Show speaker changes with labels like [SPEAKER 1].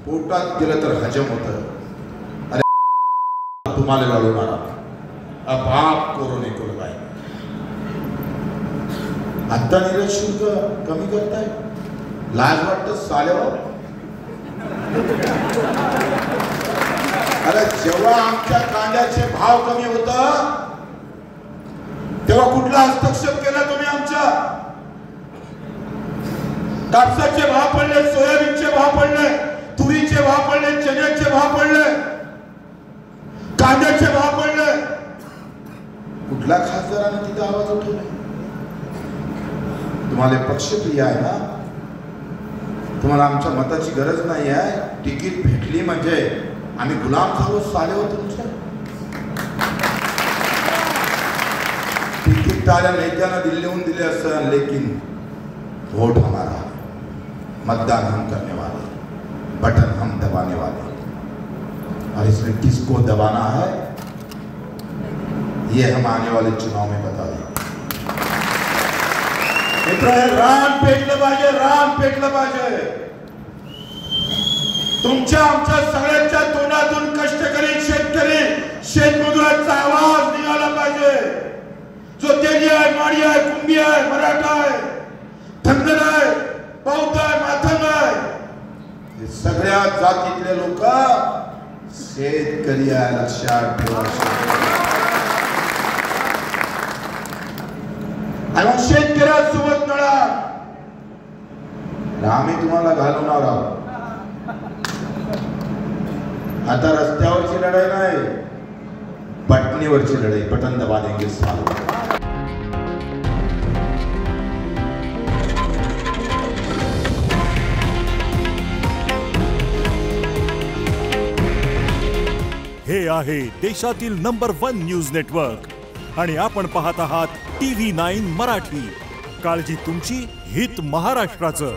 [SPEAKER 1] पोटात गेलं तर हजम होतं. अरे तुम्हाला लढवणार अब आप कोरोने को लगाए. आता नीरज शुल्क कमी करताय, लाज वाटत साल्यावर. अरे जेव्हा आमच्या कांद्याचे भाव कमी होत तेव्हा कुठला हस्तक्षेप केला तुम्ही? आमच्या कापसाचे भाव पडले, सोयाबीनचे भाव पडले, तुरीचे भाव पडले, चण्याचे भाव पडले, कांद्याचे भाव पडले. कुठल्या खासदाराने तिथे आवाज उठवला? तुम्हाला पक्षप्रिय आहे ना, तुम्हाला आमच्या मताची गरज नाही आहे. तिकीट भेटली म्हणजे आम्ही गुलाम झालो सालेवर तुमच्या. तिकीट त्याला नेत्यानं दिल्लीहून दिले असं, लेकिन वोट हमारा, मतदान हम करने वाले, बटन हम दबाने वाले. और इसमें किसको दबाना है ये हम आने वाले चुनाव में बता देंगे. रान पेटलं पाहिजे, रान पेटलं पाहिजे. तुमच्या आमच्या सगळ्यांच्या तोंडातून कष्टकरी शेतकरी शेतमजुरांचा आवाज निघाला पाहिजे. जो तेली आहे, माडी आहे, कुंभी आहे, मराठा आहे, धनगर आहे, बौद्ध आहे, माथंग आहे, हे सगळ्या जातीतले लोक शेतकरी आहे. लक्षात ठेवा. आणि शेतकऱ्यांसोबत लढा. आम्ही तुम्हाला घालवणार आहोत. आता रस्त्यावरची लढाई नाही, बटणीवरची लढाई. बटन दबा देंगे सालों.
[SPEAKER 2] हे आहे देशातील नंबर 1 न्यूज नेटवर्क आणि आपण पाहत आहात TV9 मराठी. काळजी तुमची, हित महाराष्ट्राचं.